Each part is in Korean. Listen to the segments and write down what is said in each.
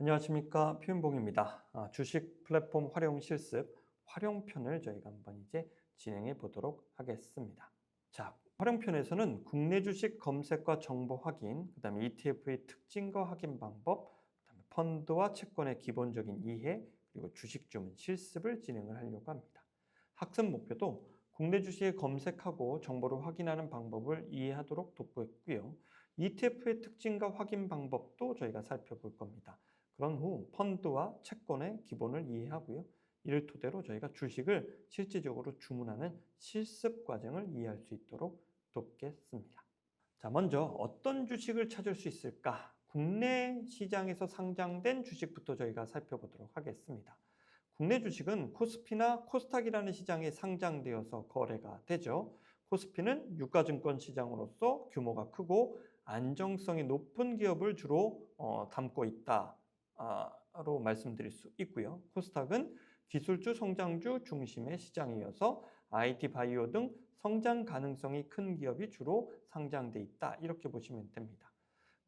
안녕하십니까, 표현봉입니다. 주식 플랫폼 활용 실습 활용편을 저희가 한번 이제 진행해 보도록 하겠습니다. 자, 활용편에서는 국내 주식 검색과 정보 확인, 그다음에 ETF의 특징과 확인 방법, 그다음에 펀드와 채권의 기본적인 이해, 그리고 주식 주문 실습을 진행을 하려고 합니다. 학습 목표도 국내 주식에 검색하고 정보를 확인하는 방법을 이해하도록 돕고 있고요. ETF의 특징과 확인 방법도 저희가 살펴볼 겁니다. 그런 후 펀드와 채권의 기본을 이해하고요. 이를 토대로 저희가 주식을 실질적으로 주문하는 실습 과정을 이해할 수 있도록 돕겠습니다. 자, 먼저 어떤 주식을 찾을 수 있을까? 국내 시장에서 상장된 주식부터 저희가 살펴보도록 하겠습니다. 국내 주식은 코스피나 코스닥이라는 시장에 상장되어서 거래가 되죠. 코스피는 유가증권 시장으로서 규모가 크고 안정성이 높은 기업을 주로 담고 있다로 말씀드릴 수 있고요. 코스닥은 기술주, 성장주 중심의 시장이어서 IT, 바이오 등 성장 가능성이 큰 기업이 주로 상장돼 있다. 이렇게 보시면 됩니다.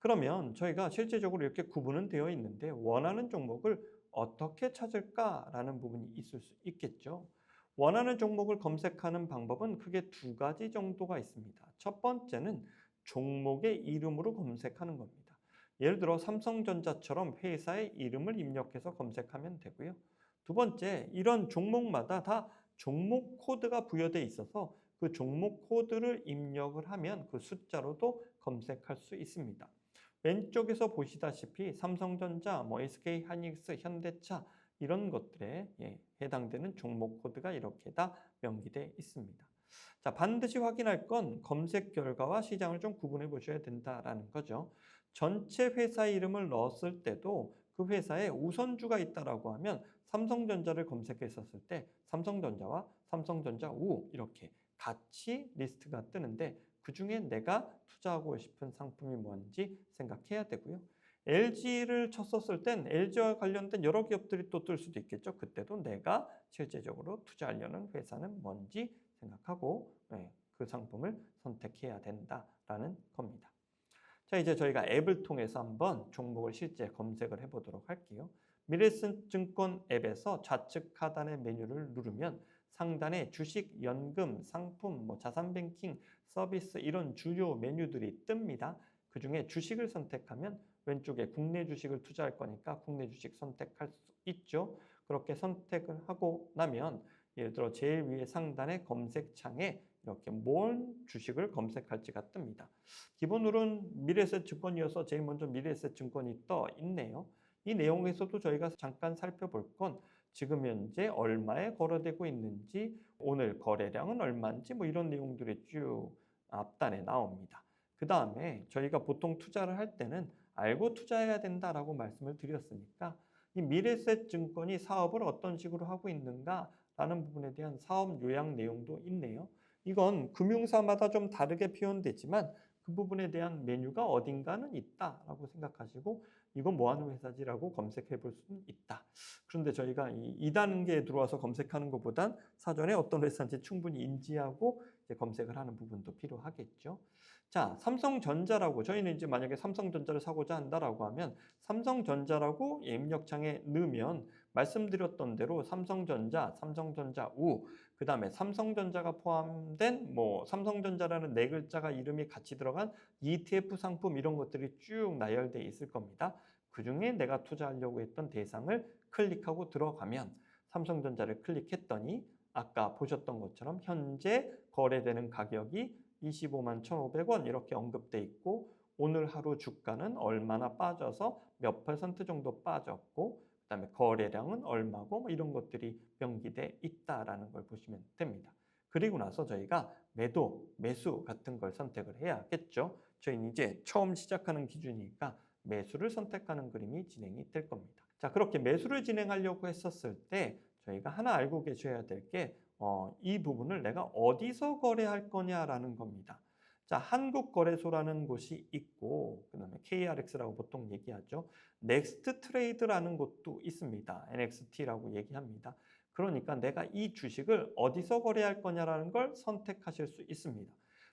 그러면 저희가 실제적으로 이렇게 구분은 되어 있는데 원하는 종목을 어떻게 찾을까라는 부분이 있을 수 있겠죠. 원하는 종목을 검색하는 방법은 크게 두 가지 정도가 있습니다. 첫 번째는 종목의 이름으로 검색하는 겁니다. 예를 들어 삼성전자처럼 회사의 이름을 입력해서 검색하면 되고요. 두 번째, 이런 종목마다 다 종목 코드가 부여되어 있어서 그 종목 코드를 입력을 하면 그 숫자로도 검색할 수 있습니다. 왼쪽에서 보시다시피 삼성전자, SK 하이닉스, 현대차 이런 것들에 해당되는 종목 코드가 이렇게 다 명기되어 있습니다. 자, 반드시 확인할 건 검색 결과와 시장을 좀 구분해 보셔야 된다라는 거죠. 전체 회사 이름을 넣었을 때도 그 회사에 우선주가 있다라고 하면 삼성전자를 검색했었을 때 삼성전자와 삼성전자 우 이렇게 같이 리스트가 뜨는데 그중에 내가 투자하고 싶은 상품이 뭔지 생각해야 되고요. LG를 쳤었을 땐 LG와 관련된 여러 기업들이 또 뜰 수도 있겠죠. 그때도 내가 실제적으로 투자하려는 회사는 뭔지 생각하고 그 상품을 선택해야 된다라는 겁니다. 자, 이제 저희가 앱을 통해서 한번 종목을 실제 검색을 해보도록 할게요. 미래에셋증권 앱에서 좌측 하단의 메뉴를 누르면 상단에 주식, 연금, 상품, 자산뱅킹, 서비스 이런 주요 메뉴들이 뜹니다. 그중에 주식을 선택하면 왼쪽에 국내 주식을 투자할 거니까 국내 주식 선택할 수 있죠. 그렇게 선택을 하고 나면 예를 들어 제일 위에 상단의 검색창에 이렇게 뭔 주식을 검색할지가 뜹니다. 기본으로는 미래에셋증권이어서 제일 먼저 미래에셋증권이 떠 있네요. 이 내용에서도 저희가 잠깐 살펴볼 건 지금 현재 얼마에 거래되고 있는지, 오늘 거래량은 얼마인지 이런 내용들이 쭉 앞단에 나옵니다. 그 다음에 저희가 보통 투자를 할 때는 알고 투자해야 된다라고 말씀을 드렸으니까 이 미래에셋증권이 사업을 어떤 식으로 하고 있는가라는 부분에 대한 사업 요약 내용도 있네요. 이건 금융사마다 좀 다르게 표현되지만 그 부분에 대한 메뉴가 어딘가는 있다라고 생각하시고 이건 뭐 하는 회사지라고 검색해 볼 수는 있다. 그런데 저희가 이 2단계에 들어와서 검색하는 것보단 사전에 어떤 회사인지 충분히 인지하고 이제 검색을 하는 부분도 필요하겠죠. 자, 삼성전자라고 저희는 이제 만약에 삼성전자를 사고자 한다라고 하면 삼성전자라고 입력창에 넣으면 말씀드렸던 대로 삼성전자, 삼성전자 우, 그 다음에 삼성전자가 포함된 삼성전자라는 네 글자가 이름이 같이 들어간 ETF 상품 이런 것들이 쭉 나열되어 있을 겁니다. 그중에 내가 투자하려고 했던 대상을 클릭하고 들어가면 삼성전자를 클릭했더니 아까 보셨던 것처럼 현재 거래되는 가격이 25만 1,500원 이렇게 언급돼 있고 오늘 하루 주가는 얼마나 빠져서 몇 퍼센트 정도 빠졌고 그다음에 거래량은 얼마고 이런 것들이 명기돼 있다라는 걸 보시면 됩니다. 그리고 나서 저희가 매도, 매수 같은 걸 선택을 해야겠죠. 저희는 이제 처음 시작하는 기준이니까 매수를 선택하는 그림이 진행이 될 겁니다. 자, 그렇게 매수를 진행하려고 했었을 때 저희가 하나 알고 계셔야 될 게 이 부분을 내가 어디서 거래할 거냐라는 겁니다. 자, 한국거래소라는 곳이 있고 그다음에 KRX라고 보통 얘기하죠. 넥스트 트레이드라는 곳도 있습니다. NXT라고 얘기합니다. 그러니까 내가 이 주식을 어디서 거래할 거냐라는 걸 선택하실 수 있습니다.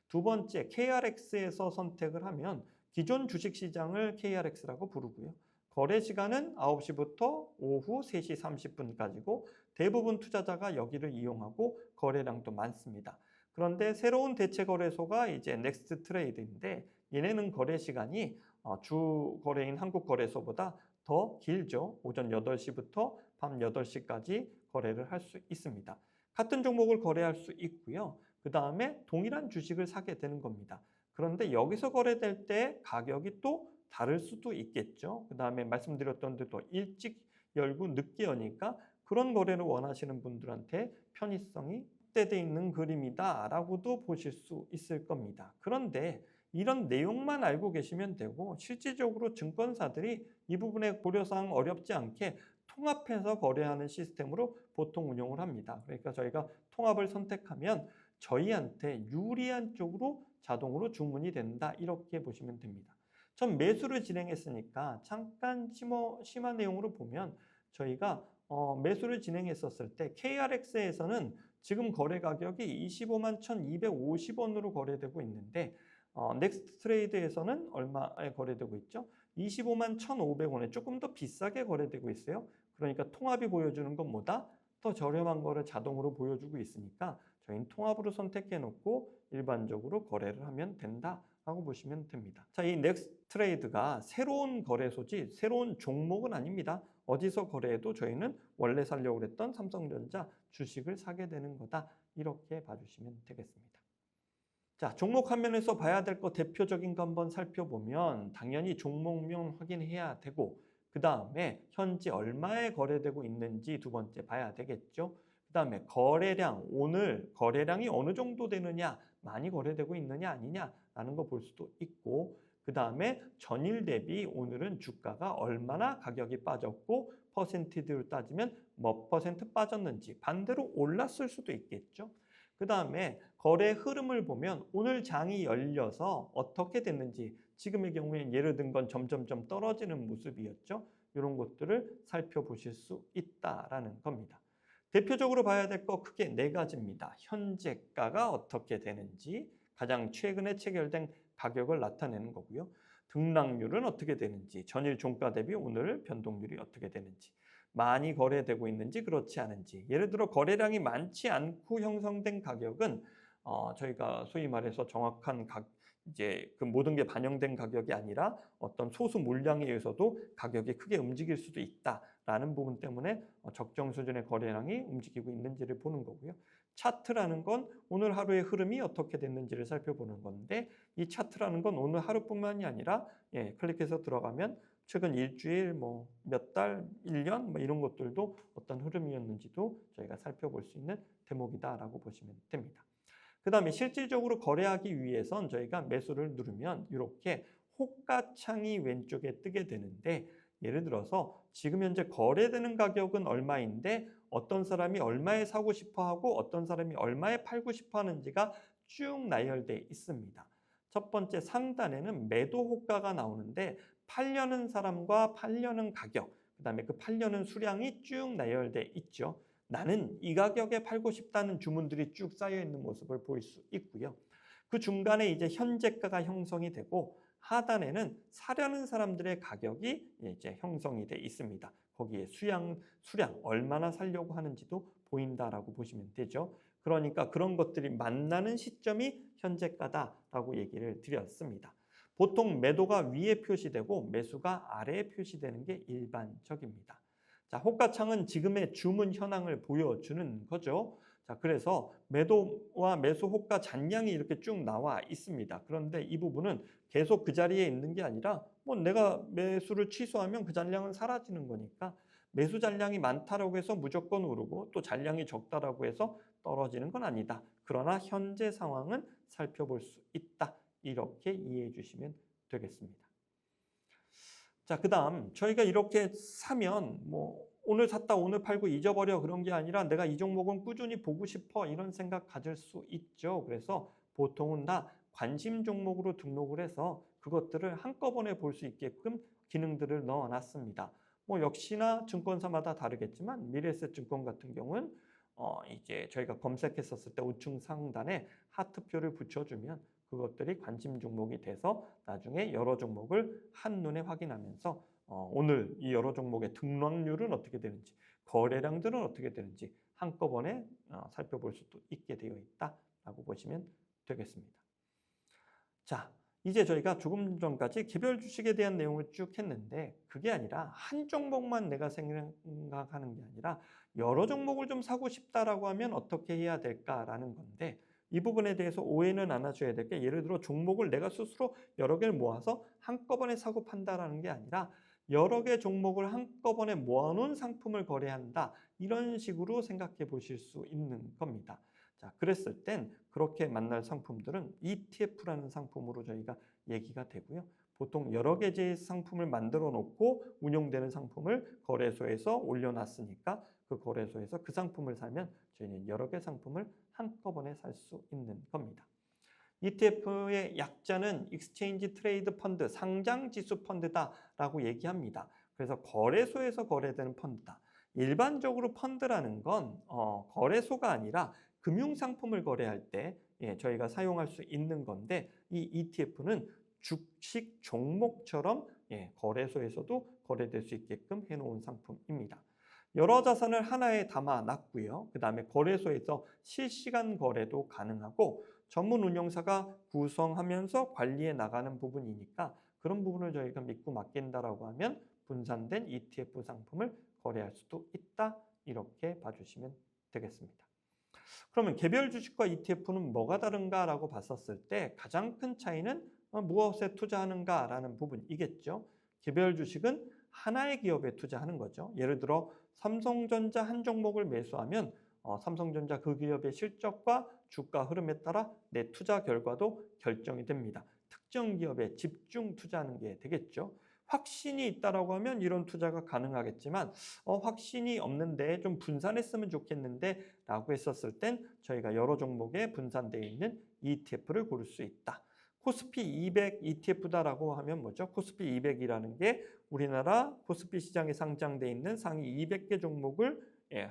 두 번째, KRX에서 선택을 하면 기존 주식시장을 KRX라고 부르고요. 거래 시간은 9시부터 오후 3시 30분까지고 대부분 투자자가 여기를 이용하고 거래량도 많습니다. 그런데 새로운 대체 거래소가 이제 넥스트 트레이드인데 얘네는 거래 시간이 주 거래인 한국 거래소보다 더 길죠. 오전 8시부터 밤 8시까지 거래를 할 수 있습니다. 같은 종목을 거래할 수 있고요. 그 다음에 동일한 주식을 사게 되는 겁니다. 그런데 여기서 거래될 때 가격이 또 다를 수도 있겠죠. 그 다음에 말씀드렸던 대로 일찍 열고 늦게 여니까 그런 거래를 원하시는 분들한테 편의성이 확대되어 있는 그림이다라고도 보실 수 있을 겁니다. 그런데 이런 내용만 알고 계시면 되고 실질적으로 증권사들이 이 부분의 고려사항 어렵지 않게 통합해서 거래하는 시스템으로 보통 운용을 합니다. 그러니까 저희가 통합을 선택하면 저희한테 유리한 쪽으로 자동으로 주문이 된다 이렇게 보시면 됩니다. 전 매수를 진행했으니까 잠깐 심화 내용으로 보면 저희가 매수를 진행했었을 때 KRX에서는 지금 거래 가격이 25만 1,250원으로 거래되고 있는데 넥스트 트레이드에서는 얼마에 거래되고 있죠? 25만 1,500원에 조금 더 비싸게 거래되고 있어요. 그러니까 통합이 보여주는 것보다 더 저렴한 거를 자동으로 보여주고 있으니까 저희는 통합으로 선택해 놓고 일반적으로 거래를 하면 된다라고 보시면 됩니다. 자, 이 넥스트 트레이드가 새로운 거래소지 새로운 종목은 아닙니다. 어디서 거래해도 저희는 원래 살려고 했던 삼성전자 주식을 사게 되는 거다. 이렇게 봐주시면 되겠습니다. 자, 종목 화면에서 봐야 될 거 대표적인 거 한번 살펴보면 당연히 종목명 확인해야 되고 그 다음에 현재 얼마에 거래되고 있는지 두 번째 봐야 되겠죠. 그 다음에 거래량, 오늘 거래량이 어느 정도 되느냐, 많이 거래되고 있느냐 아니냐라는 거 볼 수도 있고 그 다음에 전일 대비 오늘은 주가가 얼마나 가격이 빠졌고 퍼센티드로 따지면 몇 퍼센트 빠졌는지 반대로 올랐을 수도 있겠죠. 그 다음에 거래 흐름을 보면 오늘 장이 열려서 어떻게 됐는지 지금의 경우에는 예를 든 건 점점점 떨어지는 모습이었죠. 이런 것들을 살펴보실 수 있다라는 겁니다. 대표적으로 봐야 될 거 크게 네 가지입니다. 현재가가 어떻게 되는지, 가장 최근에 체결된 가격을 나타내는 거고요. 등락률은 어떻게 되는지, 전일 종가 대비 오늘 변동률이 어떻게 되는지, 많이 거래되고 있는지 그렇지 않은지. 예를 들어 거래량이 많지 않고 형성된 가격은 저희가 소위 말해서 정확한 이제 그 모든 게 반영된 가격이 아니라 어떤 소수 물량에 의해서도 가격이 크게 움직일 수도 있다라는 부분 때문에 적정 수준의 거래량이 움직이고 있는지를 보는 거고요. 차트라는 건 오늘 하루의 흐름이 어떻게 됐는지를 살펴보는 건데 이 차트라는 건 오늘 하루뿐만이 아니라 클릭해서 들어가면 최근 일주일, 몇 달, 1년 이런 것들도 어떤 흐름이었는지도 저희가 살펴볼 수 있는 대목이다라고 보시면 됩니다. 그 다음에 실질적으로 거래하기 위해선 저희가 매수를 누르면 이렇게 호가창이 왼쪽에 뜨게 되는데 예를 들어서 지금 현재 거래되는 가격은 얼마인데 어떤 사람이 얼마에 사고 싶어 하고 어떤 사람이 얼마에 팔고 싶어 하는지가 쭉 나열되어 있습니다. 첫 번째 상단에는 매도 호가가 나오는데 팔려는 사람과 팔려는 가격, 그 다음에 그 팔려는 수량이 쭉 나열되어 있죠. 나는 이 가격에 팔고 싶다는 주문들이 쭉 쌓여 있는 모습을 볼 수 있고요. 그 중간에 이제 현재가가 형성이 되고 하단에는 사려는 사람들의 가격이 이제 형성이 돼 있습니다. 거기에 수량 얼마나 살려고 하는지도 보인다라고 보시면 되죠. 그러니까 그런 것들이 만나는 시점이 현재가다라고 얘기를 드렸습니다. 보통 매도가 위에 표시되고 매수가 아래에 표시되는 게 일반적입니다. 자, 호가창은 지금의 주문 현황을 보여주는 거죠. 자, 그래서 매도와 매수 호가 잔량이 이렇게 쭉 나와 있습니다. 그런데 이 부분은 계속 그 자리에 있는 게 아니라 내가 매수를 취소하면 그 잔량은 사라지는 거니까 매수 잔량이 많다라고 해서 무조건 오르고 또 잔량이 적다라고 해서 떨어지는 건 아니다. 그러나 현재 상황은 살펴볼 수 있다. 이렇게 이해해 주시면 되겠습니다. 자, 그 다음 저희가 이렇게 사면 오늘 샀다 오늘 팔고 잊어버려 그런 게 아니라 내가 이 종목은 꾸준히 보고 싶어 이런 생각 가질 수 있죠. 그래서 보통은 다 관심 종목으로 등록을 해서 그것들을 한꺼번에 볼 수 있게끔 기능들을 넣어놨습니다. 역시나 증권사마다 다르겠지만 미래에셋증권 같은 경우는 이제 저희가 검색했었을 때 우측 상단에 하트표를 붙여주면 그것들이 관심 종목이 돼서 나중에 여러 종목을 한눈에 확인하면서 오늘 이 여러 종목의 등락률은 어떻게 되는지, 거래량들은 어떻게 되는지 한꺼번에 살펴볼 수도 있게 되어 있다라고 보시면 되겠습니다. 자, 이제 저희가 조금 전까지 개별 주식에 대한 내용을 쭉 했는데 그게 아니라 한 종목만 내가 생각하는 게 아니라 여러 종목을 좀 사고 싶다라고 하면 어떻게 해야 될까라는 건데 이 부분에 대해서 오해는 안 하셔야 될 게 예를 들어 종목을 내가 스스로 여러 개를 모아서 한꺼번에 사고 판다라는 게 아니라 여러 개 종목을 한꺼번에 모아놓은 상품을 거래한다. 이런 식으로 생각해 보실 수 있는 겁니다. 자, 그랬을 땐 그렇게 만날 상품들은 ETF라는 상품으로 저희가 얘기가 되고요. 보통 여러 개의 상품을 만들어 놓고 운용되는 상품을 거래소에서 올려놨으니까 그 거래소에서 그 상품을 사면 저희는 여러 개 상품을 한꺼번에 살 수 있는 겁니다. ETF의 약자는 익스체인지 트레이드 펀드, 상장 지수 펀드다라고 얘기합니다. 그래서 거래소에서 거래되는 펀드다. 일반적으로 펀드라는 건 거래소가 아니라 금융상품을 거래할 때 저희가 사용할 수 있는 건데 이 ETF는 주식 종목처럼 거래소에서도 거래될 수 있게끔 해놓은 상품입니다. 여러 자산을 하나에 담아놨고요. 그 다음에 거래소에서 실시간 거래도 가능하고 전문 운용사가 구성하면서 관리해 나가는 부분이니까 그런 부분을 저희가 믿고 맡긴다라고 하면 분산된 ETF 상품을 거래할 수도 있다. 이렇게 봐주시면 되겠습니다. 그러면 개별 주식과 ETF는 뭐가 다른가라고 봤었을 때 가장 큰 차이는 무엇에 투자하는가라는 부분이겠죠. 개별 주식은 하나의 기업에 투자하는 거죠. 예를 들어 삼성전자 한 종목을 매수하면 삼성전자 그 기업의 실적과 주가 흐름에 따라 내 투자 결과도 결정이 됩니다. 특정 기업에 집중 투자하는 게 되겠죠. 확신이 있다라고 하면 이런 투자가 가능하겠지만 확신이 없는데 좀 분산했으면 좋겠는데 라고 했었을 땐 저희가 여러 종목에 분산되어 있는 ETF를 고를 수 있다. 코스피 200 ETF다라고 하면 뭐죠? 코스피 200이라는 게 우리나라 코스피 시장에 상장되어 있는 상위 200개 종목을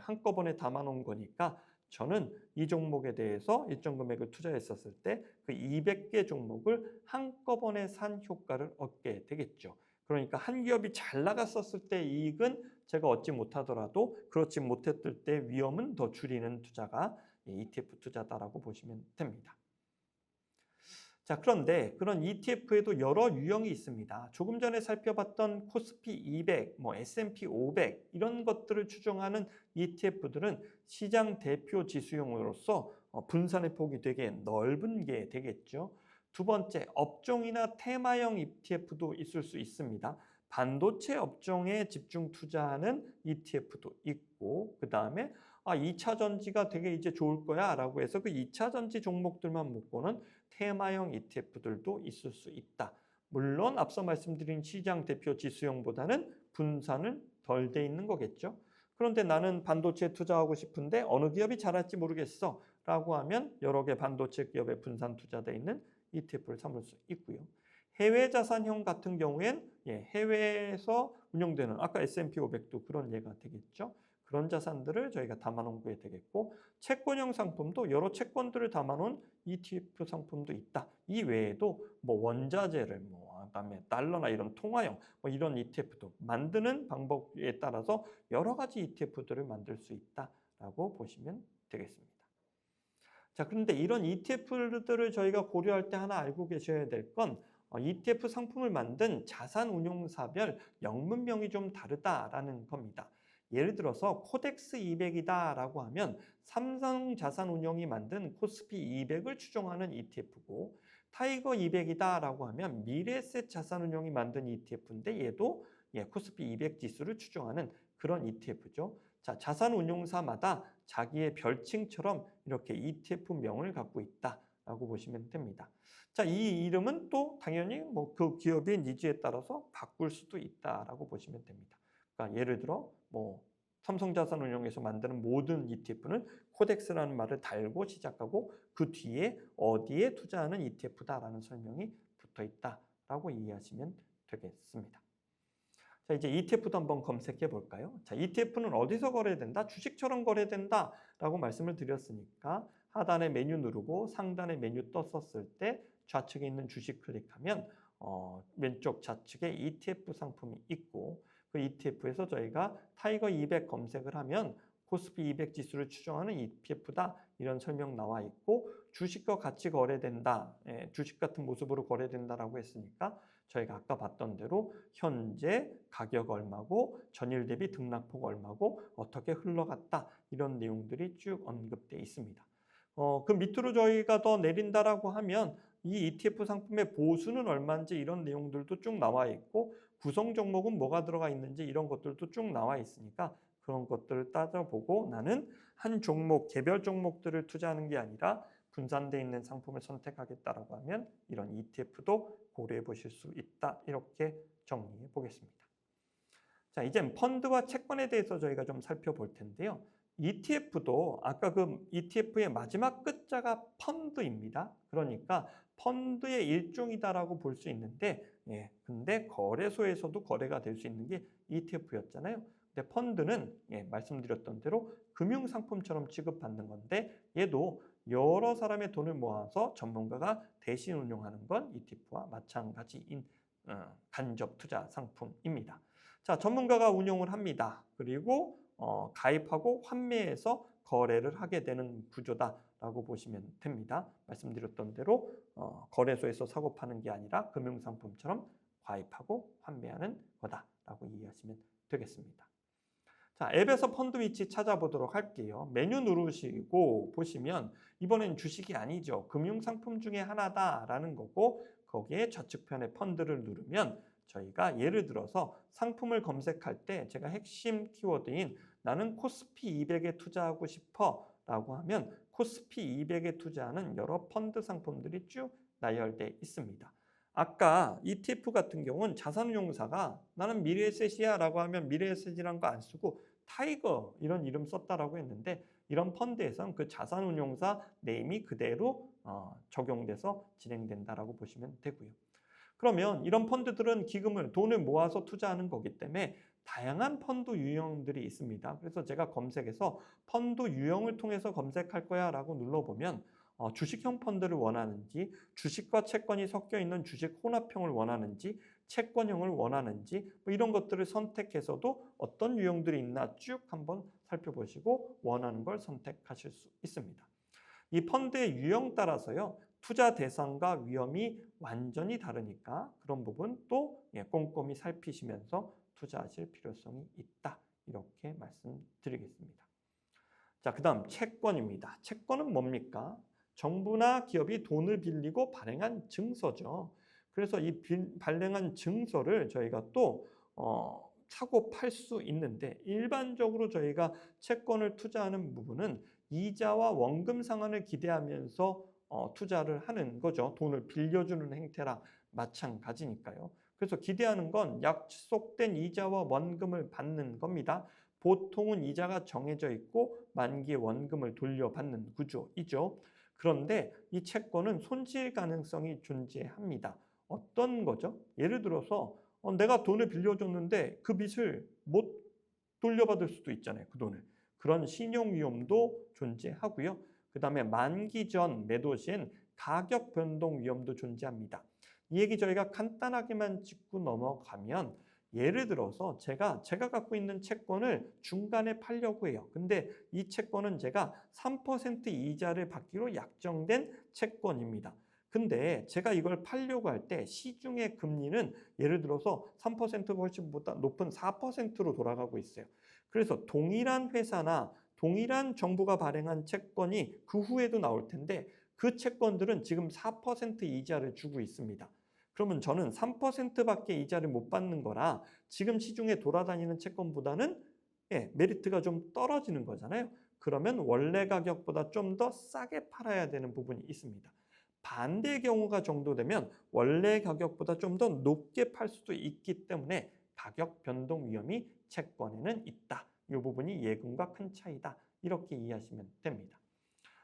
한꺼번에 담아놓은 거니까 저는 이 종목에 대해서 일정 금액을 투자했었을 때 그 200개 종목을 한꺼번에 산 효과를 얻게 되겠죠. 그러니까 한 기업이 잘 나갔었을 때 이익은 제가 얻지 못하더라도 그렇지 못했을 때 위험은 더 줄이는 투자가 ETF 투자다라고 보시면 됩니다. 자, 그런데 그런 ETF에도 여러 유형이 있습니다. 조금 전에 살펴봤던 코스피 200, S&P 500 이런 것들을 추종하는 ETF들은 시장 대표 지수용으로서 분산의 폭이 되게 넓은 게 되겠죠. 두 번째, 업종이나 테마형 ETF도 있을 수 있습니다. 반도체 업종에 집중 투자하는 ETF도 있고 그 다음에 2차 전지가 되게 이제 좋을 거야 라고 해서 그 2차 전지 종목들만 묶고는 테마형 ETF들도 있을 수 있다. 물론 앞서 말씀드린 시장 대표 지수형보다는 분산은 덜 돼 있는 거겠죠. 그런데 나는 반도체에 투자하고 싶은데 어느 기업이 잘할지 모르겠어 라고 하면 여러 개 반도체 기업에 분산 투자되어 있는 ETF를 삼을 수 있고요. 해외 자산형 같은 경우엔 해외에서 운영되는 아까 S&P 500도 그런 예가 되겠죠. 그런 자산들을 저희가 담아놓은 게 되겠고 채권형 상품도 여러 채권들을 담아놓은 ETF 상품도 있다. 이 외에도 원자재를 그다음에 달러나 이런 통화형 이런 ETF도 만드는 방법에 따라서 여러 가지 ETF들을 만들 수 있다라고 보시면 되겠습니다. 자, 그런데 이런 ETF들을 저희가 고려할 때 하나 알고 계셔야 될 건 ETF 상품을 만든 자산운용사별 영문명이 좀 다르다라는 겁니다. 예를 들어서 코덱스 200이다라고 하면 삼성자산운용이 만든 코스피 200을 추종하는 ETF고 타이거 200이다라고 하면 미래에셋 자산운용이 만든 ETF인데 얘도 코스피 200 지수를 추종하는 그런 ETF죠. 자, 자산운용사마다 자기의 별칭처럼 이렇게 ETF명을 갖고 있다라고 보시면 됩니다. 자, 이 이름은 또 당연히 그 기업의 니즈에 따라서 바꿀 수도 있다라고 보시면 됩니다. 그러니까 예를 들어 삼성자산운용에서 만드는 모든 ETF는 코덱스라는 말을 달고 시작하고 그 뒤에 어디에 투자하는 ETF다라는 설명이 붙어 있다라고 이해하시면 되겠습니다. 자, 이제 ETF도 한번 검색해 볼까요? 자, ETF는 어디서 거래된다? 주식처럼 거래된다라고 말씀을 드렸으니까 하단에 메뉴 누르고 상단에 메뉴 떴었을 때 좌측에 있는 주식 클릭하면 왼쪽 좌측에 ETF 상품이 있고 그 ETF에서 저희가 타이거 200 검색을 하면 코스피 200 지수를 추정하는 ETF다 이런 설명 나와 있고 주식과 같이 거래된다. 주식 같은 모습으로 거래된다라고 했으니까 저희가 아까 봤던 대로 현재 가격 얼마고 전일 대비 등락폭 얼마고 어떻게 흘러갔다 이런 내용들이 쭉 언급되어 있습니다. 그 밑으로 저희가 더 내린다라고 하면 이 ETF 상품의 보수는 얼마인지 이런 내용들도 쭉 나와 있고 구성 종목은 뭐가 들어가 있는지 이런 것들도 쭉 나와 있으니까 그런 것들을 따져보고 나는 한 종목, 개별 종목들을 투자하는 게 아니라 분산되어 있는 상품을 선택하겠다라고 하면 이런 ETF도 고려해 보실 수 있다. 이렇게 정리해 보겠습니다. 자, 이제 펀드와 채권에 대해서 저희가 좀 살펴볼 텐데요. ETF도 아까 그 ETF의 마지막 끝자가 펀드입니다. 그러니까 펀드의 일종이다라고 볼 수 있는데, 근데 거래소에서도 거래가 될 수 있는 게 ETF였잖아요. 근데 펀드는 말씀드렸던 대로 금융상품처럼 취급받는 건데 얘도 여러 사람의 돈을 모아서 전문가가 대신 운용하는 건 ETF와 마찬가지인 간접 투자 상품입니다. 자, 전문가가 운용을 합니다. 그리고 가입하고 환매해서 거래를 하게 되는 구조다라고 보시면 됩니다. 말씀드렸던 대로 거래소에서 사고 파는 게 아니라 금융상품처럼 가입하고 환매하는 거다라고 이해하시면 되겠습니다. 자, 앱에서 펀드 위치 찾아보도록 할게요. 메뉴 누르시고 보시면 이번엔 주식이 아니죠. 금융상품 중에 하나다라는 거고 거기에 좌측편에 펀드를 누르면 저희가 예를 들어서 상품을 검색할 때 제가 핵심 키워드인 나는 코스피 200에 투자하고 싶어 라고 하면 코스피 200에 투자하는 여러 펀드 상품들이 쭉 나열되어 있습니다. 아까 ETF 같은 경우는 자산운용사가 나는 미래에셋이야 라고 하면 미래에셋이란 거 안 쓰고 타이거 이런 이름 썼다라고 했는데 이런 펀드에서는 그 자산운용사 네임이 그대로 적용돼서 진행된다라고 보시면 되고요. 그러면 이런 펀드들은 기금을 돈을 모아서 투자하는 거기 때문에 다양한 펀드 유형들이 있습니다. 그래서 제가 검색해서 펀드 유형을 통해서 검색할 거야 라고 눌러보면 주식형 펀드를 원하는지 주식과 채권이 섞여 있는 주식 혼합형을 원하는지 채권형을 원하는지 뭐 이런 것들을 선택해서도 어떤 유형들이 있나 쭉 한번 살펴보시고 원하는 걸 선택하실 수 있습니다. 이 펀드의 유형 따라서요. 투자 대상과 위험이 완전히 다르니까 그런 부분 또 꼼꼼히 살피시면서 투자하실 필요성이 있다. 이렇게 말씀드리겠습니다. 자, 그 다음 채권입니다. 채권은 뭡니까? 정부나 기업이 돈을 빌리고 발행한 증서죠. 그래서 이 발행한 증서를 저희가 또 사고 팔 수 있는데 일반적으로 저희가 채권을 투자하는 부분은 이자와 원금 상환을 기대하면서 투자를 하는 거죠. 돈을 빌려주는 행태랑 마찬가지니까요. 그래서 기대하는 건 약속된 이자와 원금을 받는 겁니다. 보통은 이자가 정해져 있고 만기에 원금을 돌려받는 구조이죠. 그런데 이 채권은 손실 가능성이 존재합니다. 어떤 거죠? 예를 들어서 내가 돈을 빌려줬는데 그 빚을 못 돌려받을 수도 있잖아요. 그 돈을. 그런 신용 위험도 존재하고요. 그 다음에 만기 전 매도 시엔 가격 변동 위험도 존재합니다. 이 얘기 저희가 간단하게만 짚고 넘어가면 예를 들어서 제가 갖고 있는 채권을 중간에 팔려고 해요. 근데 이 채권은 제가 3% 이자를 받기로 약정된 채권입니다. 근데 제가 이걸 팔려고 할 때 시중의 금리는 예를 들어서 3% 훨씬보다 높은 4%로 돌아가고 있어요. 그래서 동일한 회사나 동일한 정부가 발행한 채권이 그 후에도 나올 텐데 그 채권들은 지금 4% 이자를 주고 있습니다. 그러면 저는 3%밖에 이자를 못 받는 거라 지금 시중에 돌아다니는 채권보다는 메리트가 좀 떨어지는 거잖아요. 그러면 원래 가격보다 좀 더 싸게 팔아야 되는 부분이 있습니다. 반대의 경우가 정도 되면 원래 가격보다 좀 더 높게 팔 수도 있기 때문에 가격 변동 위험이 채권에는 있다. 이 부분이 예금과 큰 차이다. 이렇게 이해하시면 됩니다.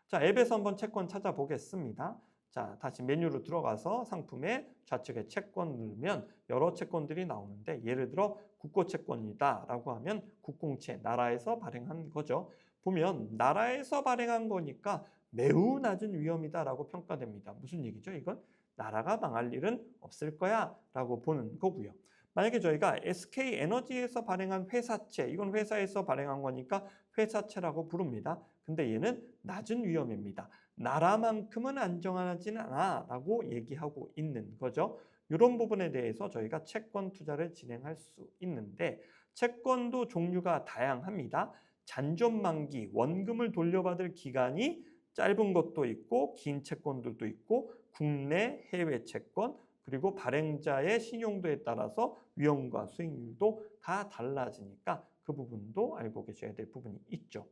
자, 앱에서 한번 채권 찾아보겠습니다. 자, 다시 메뉴로 들어가서 상품의 좌측에 채권 누르면 여러 채권들이 나오는데 예를 들어 국고채권이다 라고 하면 국공채, 나라에서 발행한 거죠. 보면 나라에서 발행한 거니까 매우 낮은 위험이다 라고 평가됩니다. 무슨 얘기죠? 이건 나라가 망할 일은 없을 거야 라고 보는 거고요. 만약에 저희가 SK에너지에서 발행한 회사채, 이건 회사에서 발행한 거니까 회사채라고 부릅니다. 근데 얘는 낮은 위험입니다. 나라만큼은 안정하지는 않아 라고 얘기하고 있는 거죠. 이런 부분에 대해서 저희가 채권 투자를 진행할 수 있는데 채권도 종류가 다양합니다. 잔존 만기, 원금을 돌려받을 기간이 짧은 것도 있고 긴 채권들도 있고 국내 해외 채권 그리고 발행자의 신용도에 따라서 위험과 수익률도 다 달라지니까 그 부분도 알고 계셔야 될 부분이 있죠.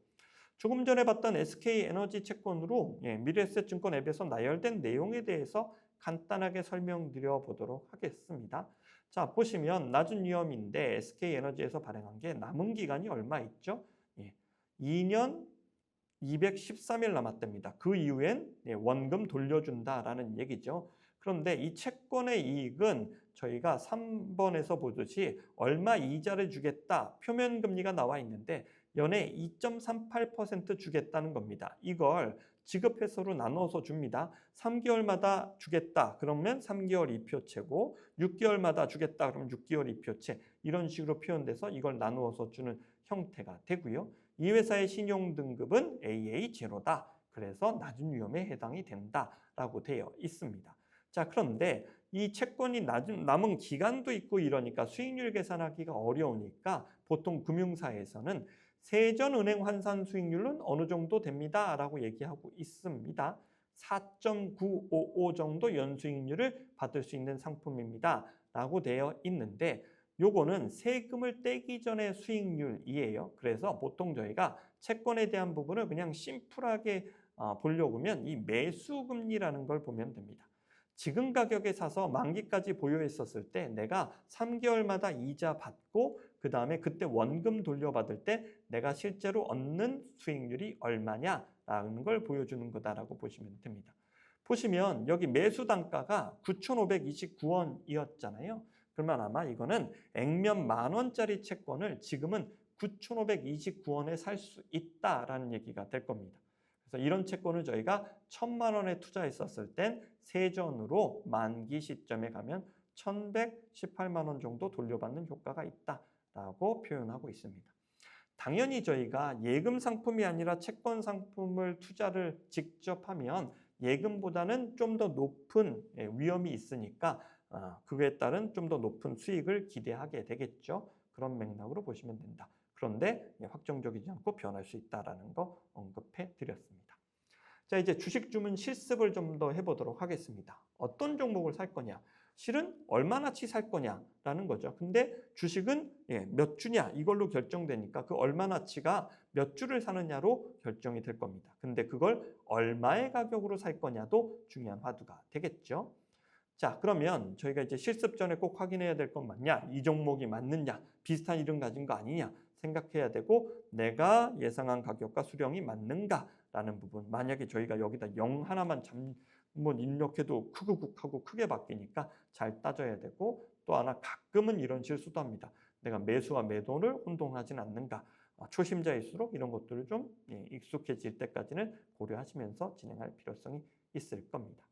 조금 전에 봤던 SK에너지 채권으로 미래에셋증권 앱에서 나열된 내용에 대해서 간단하게 설명드려 보도록 하겠습니다. 자, 보시면 낮은 위험인데 SK에너지에서 발행한 게 남은 기간이 얼마 있죠? 2년 213일 남았답니다. 그 이후엔 원금 돌려준다라는 얘기죠. 그런데 이 채권의 이익은 저희가 3번에서 보듯이 얼마 이자를 주겠다 표면 금리가 나와 있는데 연에 2.38% 주겠다는 겁니다. 이걸 지급회수로 나눠서 줍니다. 3개월마다 주겠다 그러면 3개월 이표채고 6개월마다 주겠다 그러면 6개월 이표채 이런 식으로 표현돼서 이걸 나누어서 주는 형태가 되고요. 이 회사의 신용등급은 AA0다. 그래서 낮은 위험에 해당이 된다라고 되어 있습니다. 자, 그런데 이 채권이 남은 기간도 있고 이러니까 수익률 계산하기가 어려우니까 보통 금융사에서는 세전은행 환산 수익률은 어느 정도 됩니다 라고 얘기하고 있습니다. 4.955 정도 연수익률을 받을 수 있는 상품입니다 라고 되어 있는데 요거는 세금을 떼기 전의 수익률이에요. 그래서 보통 저희가 채권에 대한 부분을 그냥 심플하게 보려고 하면 이 매수금리라는 걸 보면 됩니다. 지금 가격에 사서 만기까지 보유했었을 때 내가 3개월마다 이자 받고 그 다음에 그때 원금 돌려받을 때 내가 실제로 얻는 수익률이 얼마냐라는 걸 보여주는 거다라고 보시면 됩니다. 보시면 여기 매수 단가가 9,529원이었잖아요. 그러면 아마 이거는 액면 10,000원짜리 채권을 지금은 9,529원에 살 수 있다라는 얘기가 될 겁니다. 그래서 이런 채권을 저희가 1,000만 원에 투자했었을 땐 세전으로 만기 시점에 가면 1,118만 원 정도 돌려받는 효과가 있다라고 표현하고 있습니다. 당연히 저희가 예금 상품이 아니라 채권 상품을 투자를 직접 하면 예금보다는 좀 더 높은 위험이 있으니까 그에 따른 좀 더 높은 수익을 기대하게 되겠죠. 그런 맥락으로 보시면 된다. 그런데 확정적이지 않고 변할 수 있다는 거 언급해 드렸습니다. 자, 이제 주식 주문 실습을 좀 더 해보도록 하겠습니다. 어떤 종목을 살 거냐? 실은 얼마나치 살 거냐라는 거죠. 근데 주식은 몇 주냐 이걸로 결정되니까 그 얼마나치가 몇 주를 사느냐로 결정이 될 겁니다. 근데 그걸 얼마의 가격으로 살 거냐도 중요한 화두가 되겠죠. 자, 그러면 저희가 이제 실습 전에 꼭 확인해야 될 건 맞냐? 이 종목이 맞느냐? 비슷한 이름 가진 거 아니냐? 생각해야 되고 내가 예상한 가격과 수령이 맞는가라는 부분. 만약에 저희가 여기다 0 하나만 잘못 입력해도 크그국하고 크게 바뀌니까 잘 따져야 되고 또 하나 가끔은 이런 실수도 합니다. 내가 매수와 매도를 혼동하진 않는가. 초심자일수록 이런 것들을 좀 익숙해질 때까지는 고려하시면서 진행할 필요성이 있을 겁니다.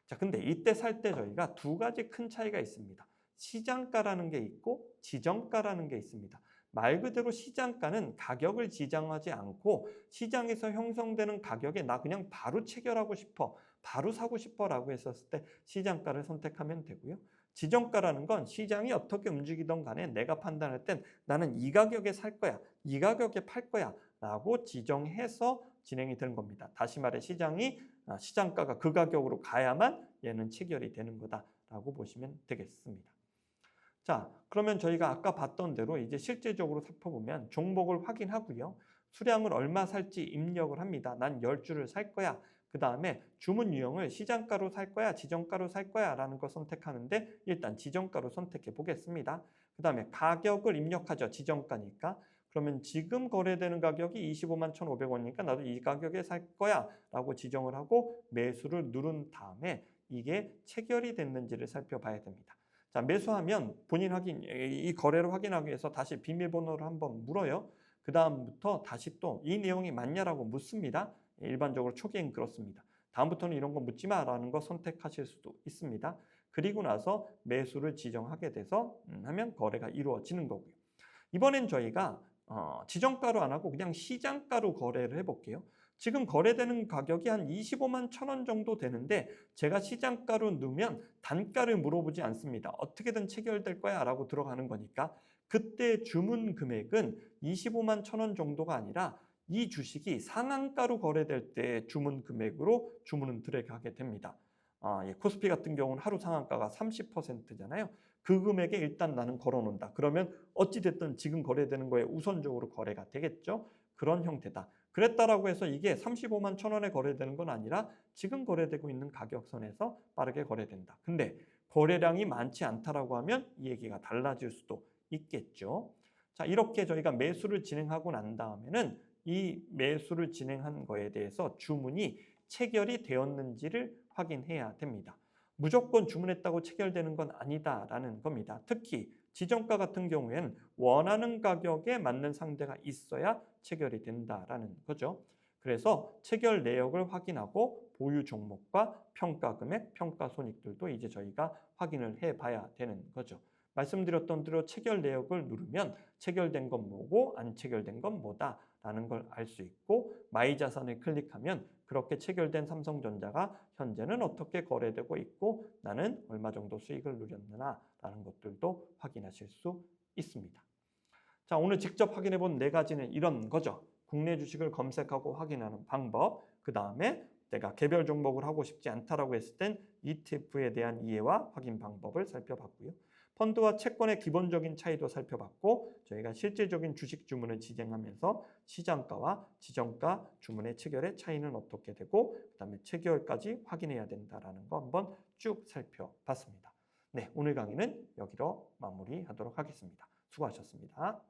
자, 근데 이때 살 때 저희가 두 가지 큰 차이가 있습니다. 시장가라는 게 있고 지정가라는 게 있습니다. 말 그대로 시장가는 가격을 지정하지 않고 시장에서 형성되는 가격에 나 그냥 바로 체결하고 싶어, 바로 사고 싶어 라고 했었을 때 시장가를 선택하면 되고요. 지정가라는 건 시장이 어떻게 움직이던 간에 내가 판단할 땐 나는 이 가격에 살 거야, 이 가격에 팔 거야 라고 지정해서 진행이 되는 겁니다. 다시 말해 시장가가 그 가격으로 가야만 얘는 체결이 되는 거다라고 보시면 되겠습니다. 자, 그러면 저희가 아까 봤던 대로 이제 실제적으로 살펴보면 종목을 확인하고요. 수량을 얼마 살지 입력을 합니다. 난 10주를 살 거야. 그 다음에 주문 유형을 시장가로 살 거야, 지정가로 살 거야 라는 걸 선택하는데 일단 지정가로 선택해 보겠습니다. 그 다음에 가격을 입력하죠. 지정가니까. 그러면 지금 거래되는 가격이 25만 1,500원이니까 나도 이 가격에 살 거야 라고 지정을 하고 매수를 누른 다음에 이게 체결이 됐는지를 살펴봐야 됩니다. 자, 매수하면 본인 이 거래를 확인하기 위해서 다시 비밀번호를 한번 물어요. 그 다음부터 다시 또 이 내용이 맞냐라고 묻습니다. 일반적으로 초기엔 그렇습니다. 다음부터는 이런 거 묻지 마라는 거 선택하실 수도 있습니다. 그리고 나서 매수를 지정하게 돼서 하면 거래가 이루어지는 거고요. 이번엔 저희가 지정가로 안 하고 그냥 시장가로 거래를 해볼게요. 지금 거래되는 가격이 한 25만 1,000원 정도 되는데 제가 시장가로 넣으면 단가를 물어보지 않습니다. 어떻게든 체결될 거야 라고 들어가는 거니까 그때 주문 금액은 25만 1,000원 정도가 아니라 이 주식이 상한가로 거래될 때 주문 금액으로 주문은 들어가게 됩니다. 코스피 같은 경우는 하루 상한가가 30%잖아요. 그 금액에 일단 나는 걸어놓는다. 그러면 어찌됐든 지금 거래되는 거에 우선적으로 거래가 되겠죠. 그런 형태다. 그랬다라고 해서 이게 35만 1,000원에 거래되는 건 아니라 지금 거래되고 있는 가격선에서 빠르게 거래된다. 근데 거래량이 많지 않다라고 하면 이 얘기가 달라질 수도 있겠죠. 자, 이렇게 저희가 매수를 진행하고 난 다음에는 이 매수를 진행한 거에 대해서 주문이 체결이 되었는지를 확인해야 됩니다. 무조건 주문했다고 체결되는 건 아니다라는 겁니다. 특히 지정가 같은 경우에는 원하는 가격에 맞는 상대가 있어야 체결이 된다라는 거죠. 그래서 체결 내역을 확인하고 보유 종목과 평가 금액, 평가 손익들도 이제 저희가 확인을 해봐야 되는 거죠. 말씀드렸던 대로 체결 내역을 누르면 체결된 건 뭐고 안 체결된 건 뭐다라는 걸 알 수 있고 마이 자산을 클릭하면 그렇게 체결된 삼성전자가 현재는 어떻게 거래되고 있고 나는 얼마 정도 수익을 누렸느냐라는 것들도 확인하실 수 있습니다. 자, 오늘 직접 확인해 본 4가지는 이런 거죠. 국내 주식을 검색하고 확인하는 방법, 그 다음에 내가 개별 종목을 하고 싶지 않다라고 했을 땐 ETF에 대한 이해와 확인 방법을 살펴봤고요. 펀드와 채권의 기본적인 차이도 살펴봤고 저희가 실질적인 주식 주문을 진행하면서 시장가와 지정가 주문의 체결의 차이는 어떻게 되고 그다음에 체결까지 확인해야 된다라는 거 한번 쭉 살펴봤습니다. 네, 오늘 강의는 여기로 마무리하도록 하겠습니다. 수고하셨습니다.